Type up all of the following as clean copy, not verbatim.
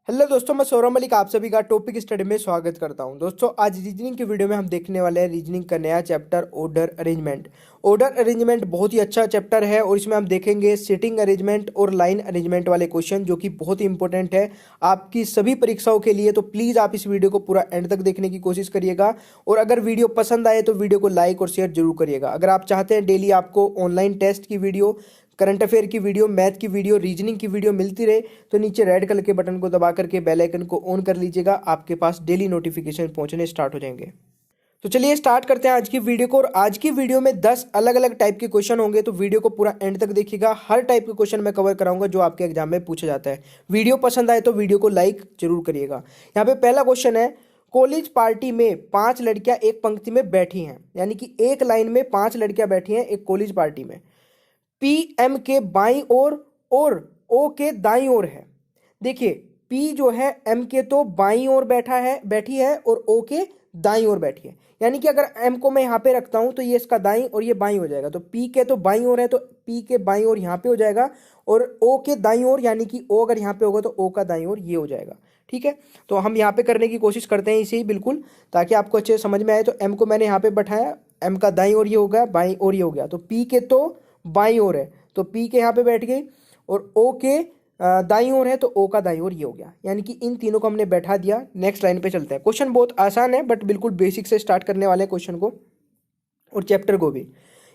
Hello दोस्तों, मैं सौरभ मलिक आप सभी का टॉपिक स्टडी में स्वागत करता हूं। दोस्तों, आज रीजनिंग की वीडियो में हम देखने वाले हैं रीजनिंग का नया chapter order arrangement. Order arrangement बहुत ही अच्छा चैप्टर है और इसमें हम देखेंगे सिटिंग अरेंजमेंट और लाइन अरेंजमेंट वाले क्वेश्चन, जो कि बहुत ही इंपॉर्टेंट है आपकी सभी परीक्षाओं के लिए। तो प्लीज़ आप इस वीडियो को पूरा एंड तक देखने की कोशिश करिएगा और अगर वीडियो पसंद आए तो वीडियो को लाइक और शेयर जरूर करिएगा। अगर आप चाहते हैं डेली आपको ऑनलाइन टेस्ट की वीडियो, करंट अफेयर की वीडियो, मैथ की वीडियो, रीजनिंग की वीडियो मिलती रहे तो नीचे रेड कलर के बटन को दबा करके बेल आइकन को ऑन कर लीजिएगा। आपके पास डेली नोटिफिकेशन पहुंचने स्टार्ट हो जाएंगे। तो चलिए स्टार्ट करते हैं आज की वीडियो को। और आज की वीडियो में 10 अलग अलग टाइप के क्वेश्चन होंगे, तो वीडियो को पूरा एंड तक देखिएगा। हर टाइप के क्वेश्चन मैं कवर कराऊंगा जो आपके एग्जाम में पूछा जाता है। वीडियो पसंद आए तो वीडियो को लाइक जरूर करिएगा। यहाँ पे पहला क्वेश्चन है, कॉलेज पार्टी में 5 लड़कियां एक पंक्ति में बैठी हैं, यानी कि एक लाइन में 5 लड़कियां बैठी हैं एक कॉलेज पार्टी में। पी एम के बाईं ओर और ओ के दाईं ओर है। देखिए, पी जो है एम के तो बाईं ओर बैठी है और ओ के दाईं ओर बैठी है। यानी कि अगर एम को मैं यहाँ पे रखता हूँ तो ये इसका दाईं और ये बाईं हो जाएगा। तो पी के तो बाईं ओर है तो पी के बाईं ओर यहाँ पे हो जाएगा और ओ के दाईं ओर, यानी कि ओ अगर यहाँ पे होगा तो ओ का दाईं ओर ये हो जाएगा। ठीक है, तो हम यहाँ पे करने की कोशिश करते हैं इसे ही बिल्कुल, ताकि आपको अच्छे समझ में आए। तो एम को मैंने यहाँ पे बैठाया, एम का दाईं ओर ये हो गया, बाईं ओर ये हो गया। तो पी के तो बाईं ओर है तो पी के यहाँ पे बैठ गई और ओ के दाईं ओर है तो ओ का दाईं ओर ये हो गया। यानी कि इन तीनों को हमने बैठा दिया। नेक्स्ट लाइन पे चलते हैं। क्वेश्चन बहुत आसान है बट बिल्कुल बेसिक से स्टार्ट करने वाले क्वेश्चन को और चैप्टर को भी।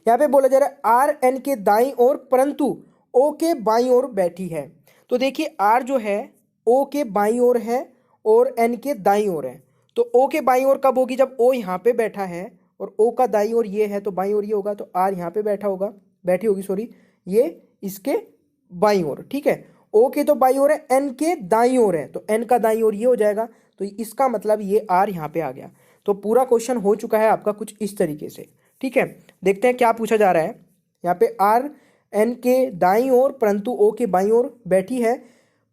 यहाँ पे बोला जा रहा है आर एन के दाईं ओर परंतु ओ के बाईं ओर बैठी है। तो देखिए, आर जो है ओ के बाईं ओर है और एन के दाईं ओर है। तो ओ के बाईं ओर कब होगी? जब ओ यहाँ पे बैठा है और ओ का दाईं ओर ये है तो बाईं ओर ये होगा। तो आर यहाँ पे बैठी होगी सॉरी, ये इसके बाईं ओर। ठीक है, ओ के तो बाईं ओर है, एन के दाईं ओर है तो एन का दाईं ओर ये हो जाएगा। तो इसका मतलब ये आर यहाँ पे आ गया। तो पूरा क्वेश्चन हो चुका है आपका कुछ इस तरीके से। ठीक है, देखते हैं क्या पूछा जा रहा है। यहाँ पे आर एन के दाईं ओर परंतु ओ के बाईं ओर बैठी है।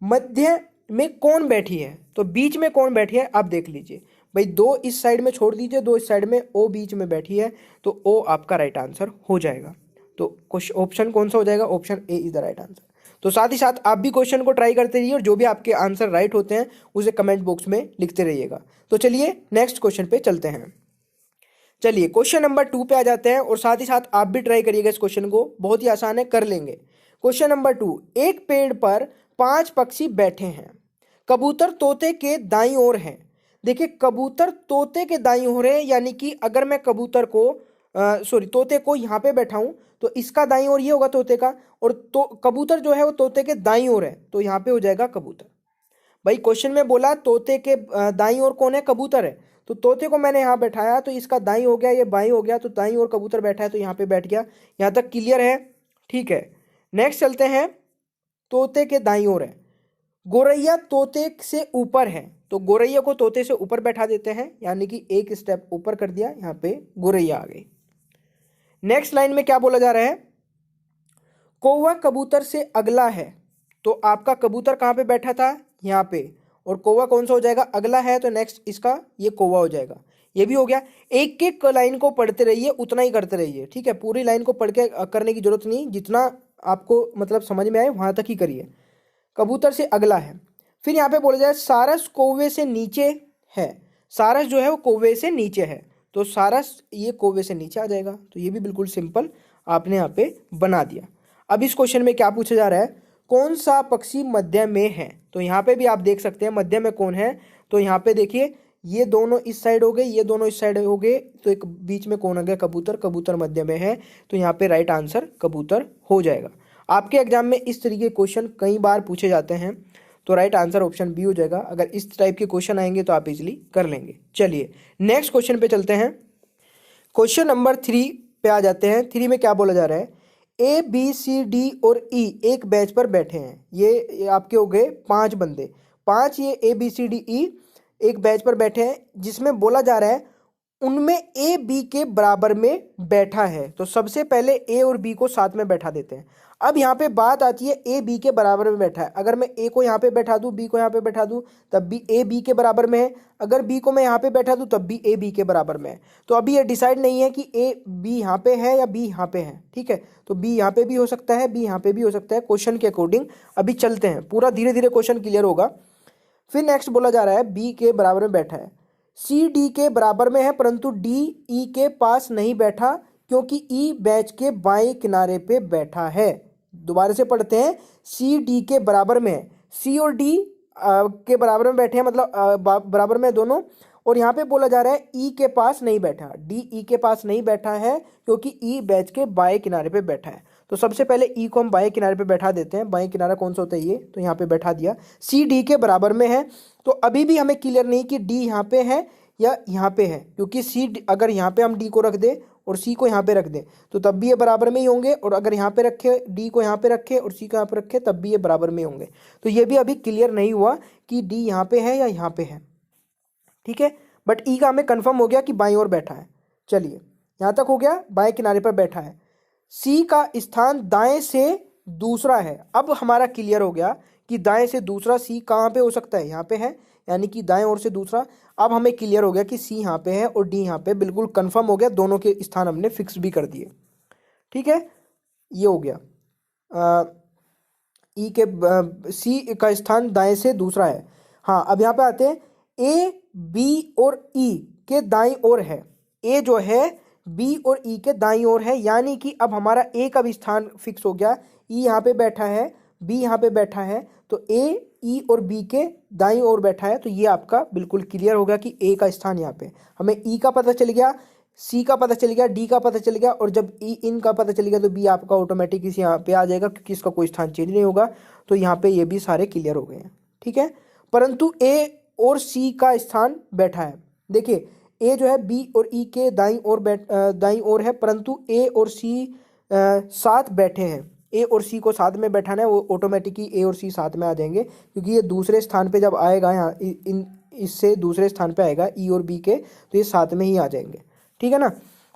मध्य में कौन बैठी है? तो बीच में कौन बैठी है आप देख लीजिए भाई। दो इस साइड में छोड़ दीजिए, दो इस साइड में, ओ बीच में बैठी है तो ओ आपका राइट आंसर हो जाएगा। तो क्वेश्चन ऑप्शन कौन सा हो जाएगा? Option A is the right answer. तो साथ ही साथ आप भी क्वेश्चन को ट्राई करते रहिए और जो भी आपके आंसर राइट होते हैं उसे कमेंट बॉक्स में लिखते रहिएगा। तो चलिए नेक्स्ट क्वेश्चन पे चलते हैं। चलिए क्वेश्चन नंबर 2 पे आ जाते हैं और साथ ही साथ आप भी ट्राई करिएगा इस क्वेश्चन को, बहुत ही आसान है, कर लेंगे। क्वेश्चन नंबर 2, एक पेड़ पर 5 पक्षी बैठे हैं। कबूतर तोते के दाईं ओर है। देखिए, कबूतर तोते के दाईं ओर है, यानी कि अगर मैं कबूतर को तोते को यहाँ पे बैठाऊं तो इसका दाईं ओर ये होगा तोते का, और तो कबूतर जो है वो तोते के दाईं ओर है तो यहाँ पे हो जाएगा कबूतर। भाई क्वेश्चन में बोला तोते के दाईं ओर कौन है? कबूतर है। तो तोते को मैंने यहाँ बैठाया तो इसका दाईं हो गया, ये बाईं हो गया, तो दाईं ओर कबूतर बैठा है तो यहाँ पे बैठ गया। यहाँ तक क्लियर है? ठीक है, नेक्स्ट चलते हैं। तोते के दाईं ओर है। गोरैया तोते से ऊपर है तो गोरैया को तोते से ऊपर बैठा देते हैं, यानी कि एक स्टेप ऊपर कर दिया, यहाँ पे गोरैया आ गई। नेक्स्ट लाइन में क्या बोला जा रहा है? कौवा कबूतर से अगला है। तो आपका कबूतर कहाँ पे बैठा था? यहाँ पे, और कौवा कौन सा हो जाएगा? अगला है, तो नेक्स्ट इसका ये कौवा हो जाएगा। ये भी हो गया। एक एक लाइन को पढ़ते रहिए, उतना ही करते रहिए। ठीक है, पूरी लाइन को पढ़ के करने की जरूरत नहीं, जितना आपको मतलब समझ में आए वहां तक ही करिए। कबूतर से अगला है। फिर यहाँ पे बोला जाए सारस कौवे से नीचे है। सारस जो है वो कौवे से नीचे है तो सारस ये कौवे से नीचे आ जाएगा। तो ये भी बिल्कुल सिंपल आपने यहाँ पे बना दिया। अब इस क्वेश्चन में क्या पूछा जा रहा है? कौन सा पक्षी मध्य में है? तो यहाँ पे भी आप देख सकते हैं मध्य में कौन है। तो यहाँ पे देखिए, ये दोनों इस साइड हो गए, ये दोनों इस साइड हो गए, तो एक बीच में कौन आ गया? कबूतर। कबूतर मध्य में है तो यहाँ पे राइट आंसर कबूतर हो जाएगा। आपके एग्जाम में इस तरीके के क्वेश्चन कई बार पूछे जाते हैं तो राइट आंसर ऑप्शन बी हो जाएगा। अगर इस टाइप के क्वेश्चन आएंगे तो आप इजीली कर लेंगे। चलिए नेक्स्ट क्वेश्चन पे चलते हैं। क्वेश्चन नंबर 3 पे आ जाते हैं। 3 में क्या बोला जा रहा है? ए बी सी डी और ई एक बेंच पर बैठे हैं। ये आपके हो गए 5 बंदे, 5 ये A B C D E एक बेंच पर बैठे हैं, जिसमें बोला जा रहा है उनमें ए बी के बराबर में बैठा है। तो सबसे पहले ए और बी को साथ में बैठा देते हैं। अब यहाँ पे बात आती है ए बी के बराबर में बैठा है। अगर मैं ए को यहाँ पे बैठा दूँ, बी को यहाँ पे बैठा दूँ, तब भी ए बी के बराबर में है। अगर बी को मैं यहाँ पे बैठा दूँ तब भी ए बी के बराबर में है। तो अभी ये डिसाइड नहीं है कि ए बी यहाँ पे है या बी यहाँ पे है। ठीक है, तो बी यहाँ पे भी हो सकता है, बी यहाँ पे भी हो सकता है। क्वेश्चन के अकॉर्डिंग अभी चलते हैं, पूरा धीरे धीरे क्वेश्चन क्लियर होगा। फिर नेक्स्ट बोला जा रहा है बी के बराबर में बैठा है, सी डी के बराबर में है परंतु डी ई के पास नहीं बैठा क्योंकि ई बेंच के बाएं किनारे पे बैठा है। दोबारा से पढ़ते हैं, सी डी के बराबर में है, सी और डी के बराबर में बैठे हैं, मतलब बराबर में दोनों। और यहाँ पे बोला जा रहा है ई के पास नहीं बैठा, डी ई के पास नहीं बैठा है क्योंकि ई बेंच के बाएं किनारे पे बैठा है। तो सबसे पहले ई को हम बाएं किनारे पे बैठा देते हैं। बाएं किनारा कौन सा होता है, ये, तो यहाँ पे बैठा दिया। सी डी के बराबर में है, तो अभी भी हमें क्लियर नहीं कि डी यहाँ पे है या यहाँ पे है, क्योंकि सी अगर यहाँ पे हम डी को रख दे और सी को यहाँ पे रख दें तो तब भी ये बराबर में ही होंगे, और अगर यहाँ पे रखे, डी को यहाँ पे रखे और सी को यहाँ पे रखे, तब भी ये बराबर में होंगे। तो ये भी अभी क्लियर नहीं हुआ कि डी यहाँ पे है या यहाँ पे है, ठीक है। बट ई का हमें कंफर्म हो गया कि बाईं ओर बैठा है। चलिए, यहाँ तक हो गया, बाएं किनारे पर बैठा है। सी का स्थान दाएं से दूसरा है। अब हमारा क्लियर हो गया कि दाएं से दूसरा सी कहाँ पे हो सकता है, यहाँ पे है, यानी कि दाएं ओर से दूसरा। अब हमें क्लियर हो गया कि सी यहाँ पे है और डी यहाँ पे, बिल्कुल कंफर्म हो गया, दोनों के स्थान हमने फिक्स भी कर दिए, ठीक है। ये हो गया, ई के सी का स्थान दाएं से दूसरा है। हाँ, अब यहाँ पे आते हैं, ए बी और ई के दाईं ओर है। ए जो है बी और ई के दाईं ओर है, यानी कि अब हमारा ए का भी स्थान फिक्स हो गया। ई यहाँ पे बैठा है, बी यहाँ पे बैठा है, तो ए ई और बी के दाईं ओर बैठा है। तो ये आपका बिल्कुल क्लियर हो गया कि ए का स्थान यहाँ पे। हमें ई का पता चल गया, सी का पता चल गया, डी का पता चल गया, और जब ई इन का पता चल गया तो बी आपका ऑटोमेटिक इस यहाँ पे आ जाएगा, क्योंकि इसका कोई स्थान चेंज नहीं होगा। तो यहाँ पे ये भी सारे क्लियर हो गए हैं, ठीक है। परंतु ए और सी का स्थान बैठा है। देखिए, ए जो है बी और ई के दाईं ओर है, परंतु ए और सी साथ बैठे हैं। ए और सी को साथ में बैठाना है, वो ऑटोमेटिकली ए और सी साथ में आ जाएंगे, क्योंकि ये दूसरे स्थान पे जब आएगा, यहाँ इन इससे दूसरे स्थान पे आएगा ई और बी के, तो ये साथ में ही आ जाएंगे, ठीक है ना।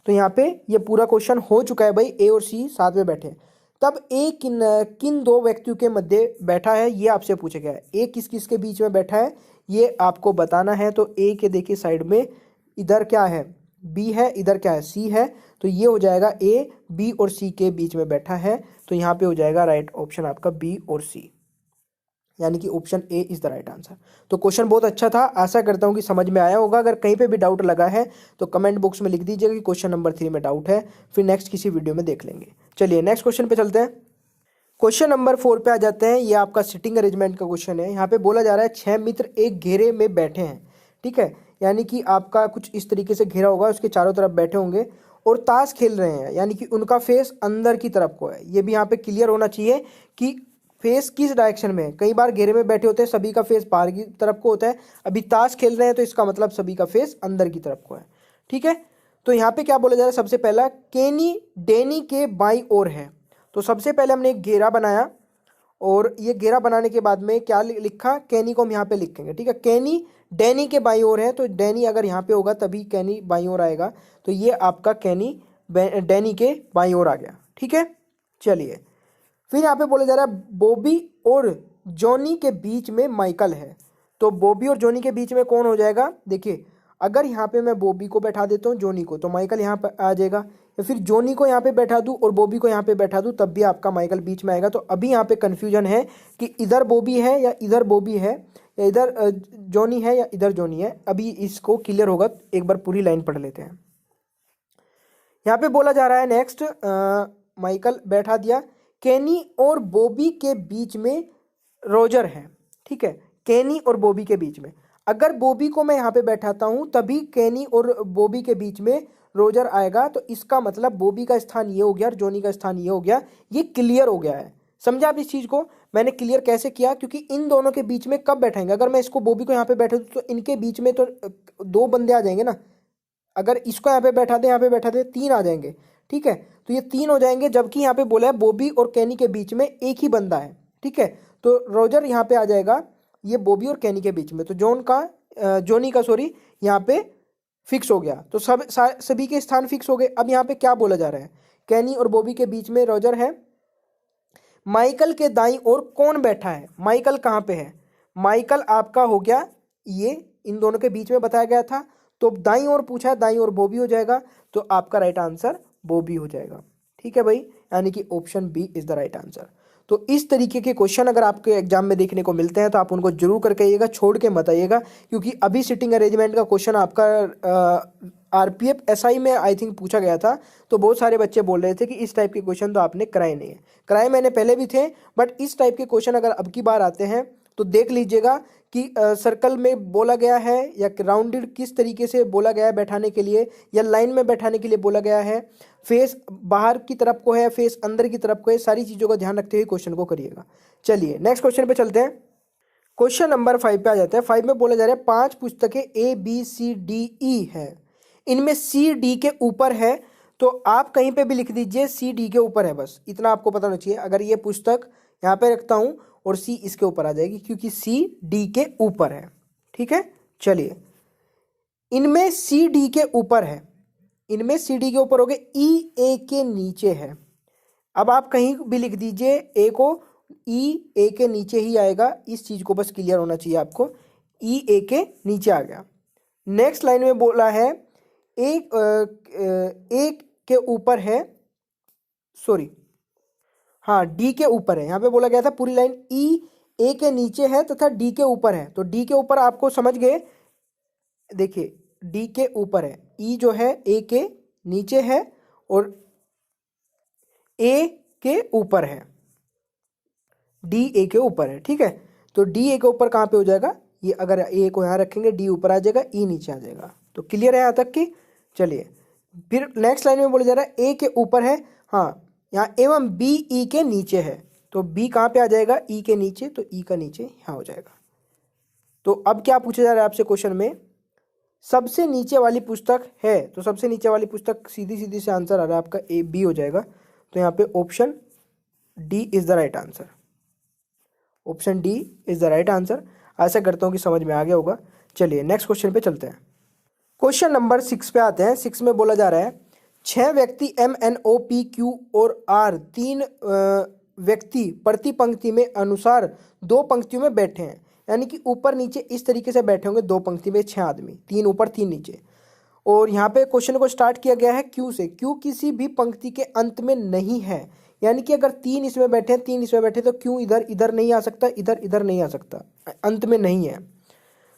तो यहाँ पे ये पूरा क्वेश्चन हो चुका है भाई, ए और सी साथ में बैठे हैं। तब ए किन दो व्यक्तियों के मध्य बैठा है, ये आपसे पूछा गया है। ए किस किस के बीच में बैठा है ये आपको बताना है। तो ए के देखिए साइड में, इधर क्या है, बी है, इधर क्या है, सी है। तो ये हो जाएगा ए बी और सी के बीच में बैठा है। तो यहाँ पे हो जाएगा राइट ऑप्शन आपका बी और सी, यानी कि option A is the right answer. तो क्वेश्चन बहुत अच्छा था, आशा करता हूँ कि समझ में आया होगा। अगर कहीं पे भी डाउट लगा है तो कमेंट बॉक्स में लिख दीजिएगा कि क्वेश्चन नंबर 3 में डाउट है, फिर नेक्स्ट किसी वीडियो में देख लेंगे। चलिए नेक्स्ट क्वेश्चन पे चलते हैं। क्वेश्चन नंबर 4 पे आ जाते हैं। ये आपका सिटिंग अरेंजमेंट का क्वेश्चन है। यहाँ पे बोला जा रहा है 6 मित्र एक घेरे में बैठे हैं, ठीक है, यानी कि आपका कुछ इस तरीके से घेरा होगा, उसके चारों तरफ बैठे होंगे और ताश खेल रहे हैं, यानी कि उनका फेस अंदर की तरफ को है। ये भी यहाँ पे क्लियर होना चाहिए कि फेस किस डायरेक्शन में है। कई बार घेरे में बैठे होते हैं, सभी का फेस बाहर की तरफ को होता है। अभी ताश खेल रहे हैं तो इसका मतलब सभी का फेस अंदर की तरफ को है, ठीक है। तो यहाँ पे क्या बोला जा रहा है, सबसे पहला केनी डैनी के बाईं ओर है। तो सबसे पहले हमने एक घेरा बनाया, और ये घेरा बनाने के बाद में क्या लिखा, कैनी को हम यहाँ पे लिखेंगे, ठीक है। कैनी डैनी के बाईं ओर है, तो डैनी अगर यहाँ पे होगा तभी कैनी बाईं ओर आएगा। तो ये आपका कैनी डैनी के बाईं ओर आ गया, ठीक है। चलिए, फिर यहाँ पे बोला जा रहा है बॉबी और जॉनी के बीच में माइकल है। तो बॉबी और जॉनी के बीच में कौन हो जाएगा, देखिए, अगर यहाँ पे मैं बॉबी को बैठा देता हूँ जॉनी को, तो माइकल यहाँ पर आ जाएगा, या फिर जॉनी को यहाँ पे बैठा दूँ और बॉबी को यहाँ पे बैठा दूँ, तब भी आपका माइकल बीच में आएगा। तो अभी यहाँ पे कन्फ्यूजन है कि इधर बॉबी है या इधर बॉबी है, या इधर जॉनी है या इधर जॉनी है। अभी इसको क्लियर होगा, एक बार पूरी लाइन पढ़ लेते हैं। यहाँ पे बोला जा रहा है नेक्स्ट, माइकल बैठा दिया, कैनी और बॉबी के बीच में रोजर है, ठीक है। कैनी और बॉबी के बीच में, अगर बॉबी को मैं यहाँ पे बैठाता हूँ तभी कैनी और बॉबी के बीच में रोजर आएगा। तो इसका मतलब बॉबी का स्थान ये हो गया और जॉनी का स्थान ये हो गया। ये क्लियर हो गया है, समझा आप इस चीज़ को। मैंने क्लियर कैसे किया, क्योंकि इन दोनों के बीच में कब बैठाएंगे, अगर मैं इसको बॉबी को यहाँ पे बैठा दूँ तो इनके बीच में तो 2 बंदे आ जाएंगे ना। अगर इसको यहाँ पे बैठा दे, यहाँ पे बैठा दे, 3 आ जाएंगे, ठीक है। तो ये 3 हो जाएंगे, जबकि यहाँ पे बोला है बॉबी और कैनी के बीच में एक ही बंदा है, ठीक है। तो रोजर यहाँ पे आ जाएगा, ये बॉबी और कैनी के बीच में। तो जॉनी का यहाँ पे फिक्स हो गया। तो सभी के स्थान फिक्स हो गए। अब यहाँ पे क्या बोला जा रहा है, कैनी और बॉबी के बीच में रोजर है। माइकल के दाईं ओर कौन बैठा है, माइकल कहाँ पे है, माइकल आपका हो गया ये, इन दोनों के बीच में बताया गया था। तो दाईं ओर पूछा है, दाईं ओर बॉबी हो जाएगा। तो आपका राइट आंसर बॉबी हो जाएगा, ठीक है भाई, यानी कि option B is the right answer. तो इस तरीके के क्वेश्चन अगर आपके एग्जाम में देखने को मिलते हैं तो आप उनको जरूर करके आइएगा, छोड़ के मत आइएगा, क्योंकि अभी सिटिंग अरेंजमेंट का क्वेश्चन आपका आरपीएफ एसआई में आई थिंक पूछा गया था। तो बहुत सारे बच्चे बोल रहे थे कि इस टाइप के क्वेश्चन तो आपने कराए नहीं है। कराए मैंने पहले भी थे, बट इस टाइप के क्वेश्चन अगर अब की बार आते हैं तो देख लीजिएगा कि सर्कल में बोला गया है या राउंडेड किस तरीके से बोला गया है बैठाने के लिए, या लाइन में बैठाने के लिए बोला गया है, फेस बाहर की तरफ को है, फेस अंदर की तरफ को है, सारी चीज़ों का ध्यान रखते हुए क्वेश्चन को करिएगा। चलिए नेक्स्ट क्वेश्चन पे चलते हैं। क्वेश्चन नंबर 5 पे आ जाते हैं। 5 में बोला जा रहा है 5 पुस्तकें ABCDE है, इनमें CD के ऊपर है। तो आप कहीं पे भी लिख दीजिए CD के ऊपर है, बस इतना आपको पता होना चाहिए। अगर ये पुस्तक यहाँ पे रखता हूँ और C इसके ऊपर आ जाएगी, क्योंकि CD के ऊपर है। ठीक है, चलिए इनमें CD के ऊपर है, इनमें CD के ऊपर हो गए, E A के नीचे है। अब आप कहीं भी लिख दीजिए A को, E A के नीचे ही आएगा, इस चीज को बस क्लियर होना चाहिए आपको। E A के नीचे आ गया। नेक्स्ट लाइन में बोला है एक के ऊपर है, सॉरी हाँ D के ऊपर है। यहाँ पे बोला गया था पूरी लाइन E A के नीचे है तथा D के ऊपर है। तो D के ऊपर आपको समझ गए, देखिए D के ऊपर है, E जो है A के नीचे है और A के ऊपर है, D A के ऊपर है। ठीक है, तो D A के ऊपर कहाँ पे हो जाएगा, ये अगर A को यहाँ रखेंगे D ऊपर आ जाएगा, E नीचे आ जाएगा। तो क्लियर है यहाँ तक की। चलिए फिर नेक्स्ट लाइन में बोला जा रहा है A के ऊपर है, हाँ यहाँ एवं B E के नीचे है। तो B कहाँ पे आ जाएगा, E के नीचे, तो E का नीचे यहाँ हो जाएगा। तो अब क्या पूछा जा रहा है आपसे क्वेश्चन में, सबसे नीचे वाली पुस्तक है, तो सबसे नीचे वाली पुस्तक सीधी सीधी से आंसर आ रहा है आपका B हो जाएगा। तो यहाँ पे option D is the right answer, option D is the right answer. ऐसा करता हूँ कि समझ में आ गया होगा। चलिए नेक्स्ट क्वेश्चन पे चलते हैं। क्वेश्चन नंबर 6 पे आते हैं। 6 में बोला जा रहा है 6 व्यक्ति MNOPQ और R, 3 व्यक्ति प्रति पंक्ति में अनुसार 2 पंक्तियों में बैठे हैं, यानी कि ऊपर नीचे इस तरीके से बैठे होंगे 2 पंक्ति में 6 आदमी, 3 ऊपर 3 नीचे। और यहाँ पे क्वेश्चन को स्टार्ट किया गया है Q से। Q किसी भी पंक्ति के अंत में नहीं है, यानी कि अगर 3 इसमें बैठे हैं, 3 इसमें बैठे तो Q इधर इधर नहीं आ सकता, इधर इधर नहीं आ सकता, अंत में नहीं है।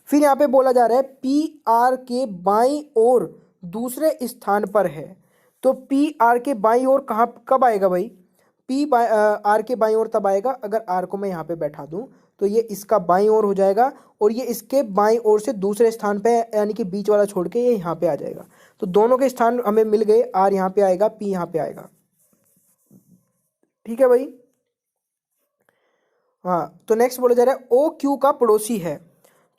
फिर यहाँ पे बोला जा रहा है PR के बाईं ओर दूसरे स्थान पर है। तो PR के बाईं ओर कहाँ कब आएगा भाई, R के बाईं ओर तब आएगा अगर R को मैं यहाँ पे बैठा दूं, तो ये इसका बाईं ओर हो जाएगा और ये इसके बाईं ओर से दूसरे स्थान पे, यानी कि बीच वाला छोड़ के ये यहाँ पे आ जाएगा। तो दोनों के स्थान हमें मिल गए, R यहाँ पे आएगा, P यहाँ पे आएगा। ठीक है भाई, हाँ। तो नेक्स्ट बोला जा रहा है OQ का पड़ोसी है।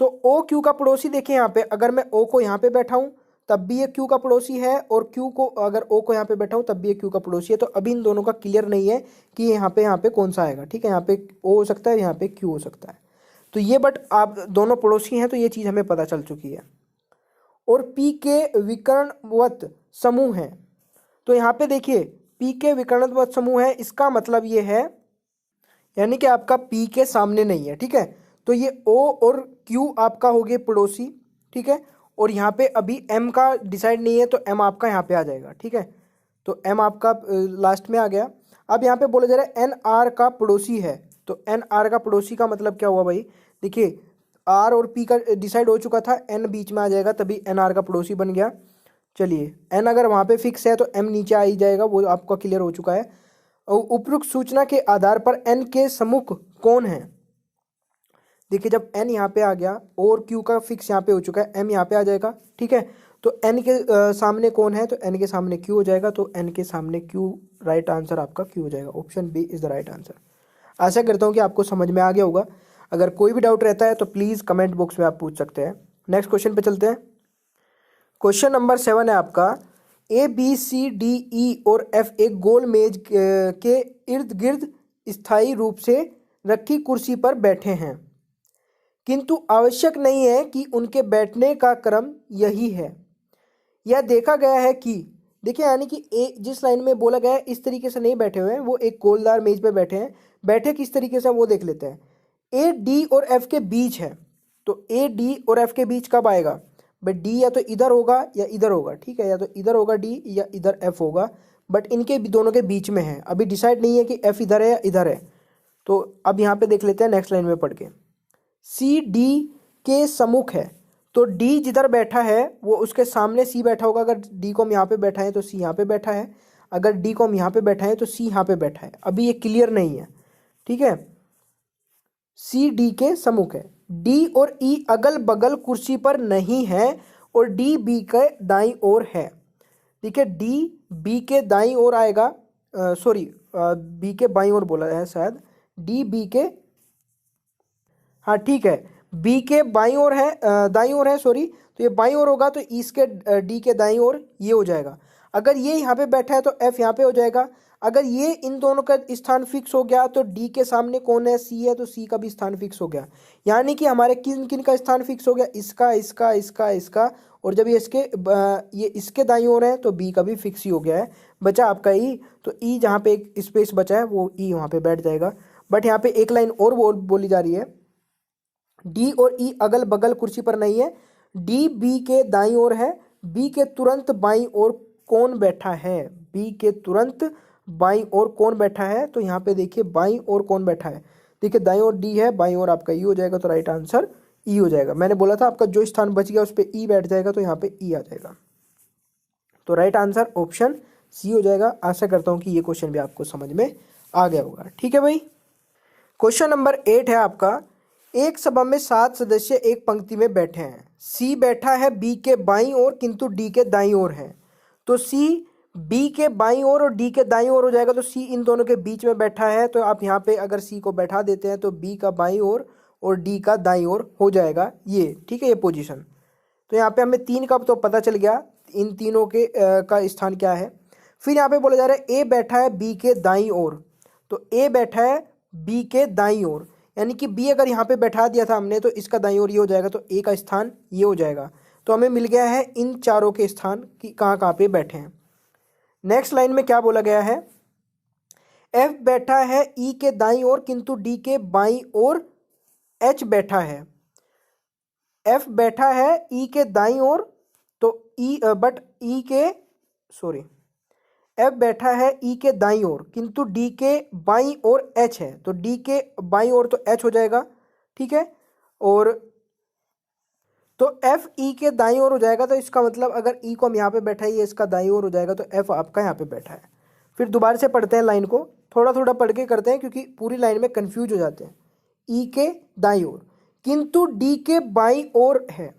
तो OQ का पड़ोसी देखिए यहाँ पे, अगर मैं O को यहाँ पे बैठाऊं तब भी ये Q का पड़ोसी है, और Q को अगर O को यहाँ पे बैठाऊं तब भी ये Q का पड़ोसी है। तो अभी इन दोनों का क्लियर नहीं है कि यहाँ पे कौन सा आएगा। ठीक है, यहाँ पे O हो सकता है, यहाँ पे Q हो सकता है। तो ये बट आप दोनों पड़ोसी हैं, तो ये चीज़ हमें पता चल चुकी है। और P के विकर्णवत समूह है। तो यहाँ पे देखिए P के विकर्णवत समूह है, इसका मतलब ये है यानी कि आपका P के सामने नहीं है। ठीक है, तो ये O और Q आपका हो गए पड़ोसी। ठीक है, और यहाँ पे अभी M का डिसाइड नहीं है, तो M आपका यहाँ पे आ जाएगा। ठीक है, तो M आपका लास्ट में आ गया। अब यहाँ पे बोला जा रहा है NR का पड़ोसी है। तो NR का पड़ोसी का मतलब क्या हुआ भाई, देखिए R और P का डिसाइड हो चुका था, N बीच में आ जाएगा, तभी NR का पड़ोसी बन गया। चलिए N अगर वहाँ पे फिक्स है तो M नीचे आ ही जाएगा, वो आपका क्लियर हो चुका है। उपरोक्त सूचना के आधार पर N के सम्मुख कौन है। देखिए जब N यहाँ पे आ गया और Q का फिक्स यहाँ पे हो चुका है, M यहाँ पे आ जाएगा। ठीक है, तो N के सामने कौन है, तो N के सामने Q हो जाएगा। तो N के सामने Q, राइट आंसर आपका Q हो जाएगा। Option B is the right answer. आशा करता हूँ कि आपको समझ में आ गया होगा। अगर कोई भी डाउट रहता है तो प्लीज़ कमेंट बॉक्स में आप पूछ सकते हैं। नेक्स्ट क्वेश्चन पे चलते हैं। क्वेश्चन नंबर 7 है आपका ABCDE और F एक गोल मेज के इर्द गिर्द स्थायी रूप से रखी कुर्सी पर बैठे हैं, किंतु आवश्यक नहीं है कि उनके बैठने का क्रम यही है। यह देखा गया है कि, देखिए यानी कि जिस लाइन में बोला गया है इस तरीके से नहीं बैठे हुए हैं, वो एक गोलदार मेज पे बैठे हैं। बैठे किस तरीके से वो देख लेते हैं। AD और F के बीच है, तो AD और F के बीच कब आएगा भाई, D या तो इधर होगा या इधर होगा। ठीक है, या तो इधर होगा D या इधर F होगा, बट इनके दोनों के बीच में है। अभी डिसाइड नहीं है कि F इधर है या इधर है। तो अब यहाँ पे देख लेते हैं नेक्स्ट लाइन में पढ़ के, सी डी के सम्मुख है, तो डी जिधर बैठा है वो उसके सामने सी बैठा होगा। अगर डी को हम यहाँ पे बैठा है तो सी यहाँ पे बैठा है, अगर डी को हम यहाँ पे बैठा है तो सी यहाँ पे बैठा है। अभी ये क्लियर नहीं है, ठीक है। सी डी के सम्मुख है, डी और ई अगल बगल कुर्सी पर नहीं है और डी बी के दाईं ओर है। ठीक है, डी बी के दाईं ओर आएगा, सॉरी बी के बाईं ओर बोला है शायद, डी बी के, हाँ ठीक है, बी के बाईं ओर है, दाईं ओर है सॉरी, तो ये बाईं ओर होगा तो इसके डी के दाईं ओर ये हो जाएगा। अगर ये यहाँ पे बैठा है तो एफ यहाँ पे हो जाएगा। अगर ये इन दोनों का स्थान फिक्स हो गया तो डी के सामने कौन है, सी है, तो सी का भी स्थान फिक्स हो गया। यानी कि हमारे किन किन का स्थान फिक्स हो गया, इसका इसका इसका इसका, और जब ये इसके दाईं ओर है तो बी का भी फिक्स ही हो गया है। बचा आपका ई, तो ई जहाँ पे एक स्पेस बचा है वो ई वहाँ पे बैठ जाएगा। बट यहाँ पे एक लाइन और बोली जा रही है, डी और ई अगल बगल कुर्सी पर नहीं है, डी बी के दाईं ओर है, बी के तुरंत बाईं ओर कौन बैठा है, बी के तुरंत बाईं ओर कौन बैठा है, तो यहाँ पे देखिए बाईं ओर कौन बैठा है, देखिए दाईं ओर डी है, बाईं ओर आपका ई हो जाएगा, तो राइट आंसर ई हो जाएगा। मैंने बोला था आपका जो स्थान बच गया उस पर ई बैठ जाएगा, तो यहाँ पे ई आ जाएगा, तो राइट आंसर ऑप्शन सी हो जाएगा। आशा करता हूँ कि ये क्वेश्चन भी आपको समझ में आ गया होगा। ठीक है भाई, क्वेश्चन नंबर 8 है आपका, एक सभा में 7 सदस्य एक पंक्ति में बैठे हैं, सी बैठा है बी के बाईं ओर किंतु डी के दाईं ओर है, तो सी बी के बाईं ओर और डी के दाईं ओर हो जाएगा, तो सी इन दोनों के बीच में बैठा है, तो आप यहाँ पे अगर सी को बैठा देते हैं तो बी का बाईं ओर और डी का दाईं ओर हो जाएगा ये, ठीक है, ये पोजीशन। तो यहाँ पे हमें 3 का तो पता चल गया, इन तीनों के का स्थान क्या है। फिर यहाँ पे बोला जा रहा है ए बैठा है बी के दाईं ओर, तो ए बैठा है बी के दाईं ओर, यानी कि बी अगर यहाँ पे बैठा दिया था हमने तो इसका दाईं ओर ये हो जाएगा, तो ए का स्थान ये हो जाएगा। तो हमें मिल गया है इन चारों के स्थान कि कहाँ कहाँ पे बैठे हैं। नेक्स्ट लाइन में क्या बोला गया है, एफ बैठा है ई के दाईं ओर किंतु डी के बाईं ओर एच बैठा है, एफ बैठा है ई के दाईं ओर, तो ई बट ई के सॉरी एफ बैठा है ई के दाईं ओर किंतु डी के बाईं ओर एच है, तो डी के बाईं ओर तो एच हो जाएगा, ठीक है, और तो एफ ई के दाईं ओर हो जाएगा, तो इसका मतलब अगर ई को हम यहाँ पे बैठा है ये इसका दाईं ओर हो जाएगा, तो एफ आपका यहाँ पे बैठा है। फिर दोबारा से पढ़ते हैं लाइन को, थोड़ा थोड़ा पढ़ के करते हैं क्योंकि पूरी लाइन में कंफ्यूज हो जाते हैं। ई के दाईं ओर किंतु डी के बाईं ओर है,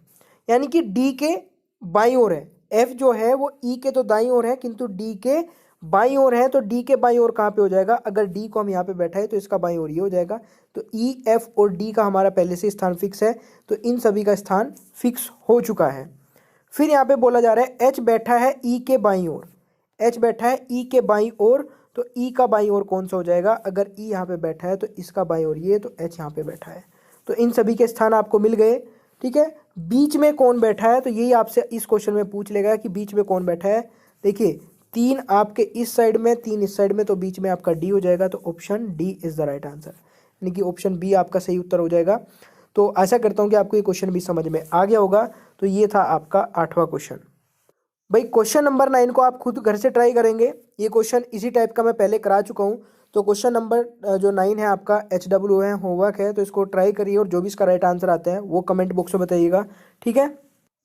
यानी कि डी के बाईं ओर है, एफ जो है वो ई के तो दाईं ओर है किंतु डी के बाईं ओर है, तो डी के बाईं ओर कहाँ पे हो जाएगा, अगर डी को हम यहाँ पे बैठा है तो इसका बाईं ओर ये हो जाएगा, तो ई एफ और डी का हमारा पहले से स्थान फिक्स है, तो इन सभी का स्थान फिक्स हो चुका है। फिर यहाँ पे बोला जा रहा है एच बैठा है ई के बाईं ओर, एच बैठा है ई के बाईं ओर, तो ई का बाईं ओर कौन सा हो जाएगा, अगर ई यहाँ पे बैठा है तो इसका बाईं ओर ये, तो एच यहाँ पे बैठा है, तो इन सभी के स्थान आपको मिल गए। ठीक है, बीच में कौन बैठा है, तो यही आपसे इस क्वेश्चन में पूछ लेगा कि बीच में कौन बैठा है। देखिए 3 आपके इस साइड में, 3 इस साइड में, तो बीच में आपका डी हो जाएगा, तो option D is the right answer, यानी कि ऑप्शन बी आपका सही उत्तर हो जाएगा। तो आशा करता हूँ कि आपको ये क्वेश्चन भी समझ में आ गया होगा। तो ये था आपका 8वां क्वेश्चन। भाई क्वेश्चन नंबर 9 को आप खुद घर से ट्राई करेंगे, ये क्वेश्चन इसी टाइप का मैं पहले करा चुका हूँ। तो क्वेश्चन नंबर जो 9 है आपका HW है, होमवर्क है, तो इसको ट्राई करिए और जो भी इसका राइट आंसर आता है वो कमेंट बॉक्स में बताइएगा, ठीक है।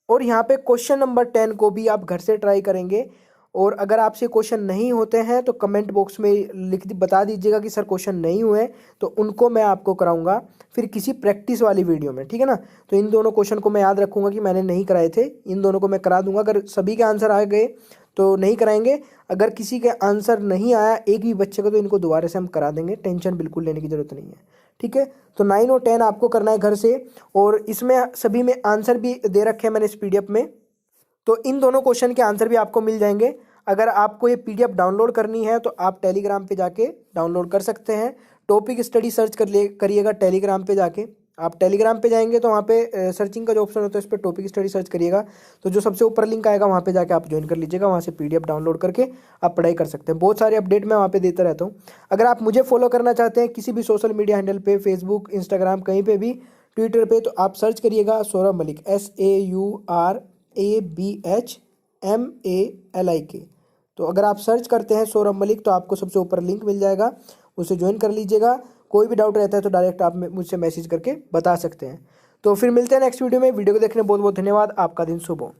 और यहाँ पे क्वेश्चन नंबर 10 को भी आप घर से ट्राई करेंगे, और अगर आपसे क्वेश्चन नहीं होते हैं तो कमेंट बॉक्स में बता दीजिएगा कि सर क्वेश्चन नहीं हुए, तो उनको मैं आपको कराऊंगा फिर किसी प्रैक्टिस वाली वीडियो में, ठीक है ना। तो इन दोनों क्वेश्चन को मैं याद रखूंगा कि मैंने नहीं कराए थे, इन दोनों को मैं करा दूंगा। अगर सभी के आंसर आ गए तो नहीं कराएंगे, अगर किसी के आंसर नहीं आया एक भी बच्चे को, तो इनको दोबारा से हम करा देंगे, टेंशन बिल्कुल लेने की जरूरत नहीं है, ठीक है। तो 9 और 10 आपको करना है घर से, और इसमें सभी में आंसर भी दे रखे हैं मैंने इस PDF में, तो इन दोनों क्वेश्चन के आंसर भी आपको मिल जाएंगे। अगर आपको ये PDF डाउनलोड करनी है तो आप टेलीग्राम पे जाके डाउनलोड कर सकते हैं। टॉपिक स्टडी सर्च करिएगा टेलीग्राम पे जाके, आप टेलीग्राम पे जाएंगे तो वहाँ पे सर्चिंग का जो ऑप्शन होता है उस पर टॉपिक स्टडी सर्च करिएगा, तो जो सबसे ऊपर लिंक आएगा वहाँ पे जाके आप ज्वाइन कर लीजिएगा, वहाँ से PDF डाउनलोड करके आप पढ़ाई कर सकते हैं। बहुत सारे अपडेट मैं वहाँ पे देता रहता हूँ। अगर आप मुझे फॉलो करना चाहते हैं किसी भी सोशल मीडिया हैंडल पे, फेसबुक, इंस्टाग्राम, कहीं पर भी, ट्विटर पर, तो आप सर्च करिएगा सौरभ मलिक, SAURABHMALIK। तो अगर आप सर्च करते हैं सौरभ मलिक तो आपको सबसे ऊपर लिंक मिल जाएगा, उसे ज्वाइन कर लीजिएगा। कोई भी डाउट रहता है तो डायरेक्ट आप मुझसे मैसेज करके बता सकते हैं। तो फिर मिलते हैं नेक्स्ट वीडियो में। वीडियो को देखने बहुत बहुत धन्यवाद। आपका दिन शुभ हो।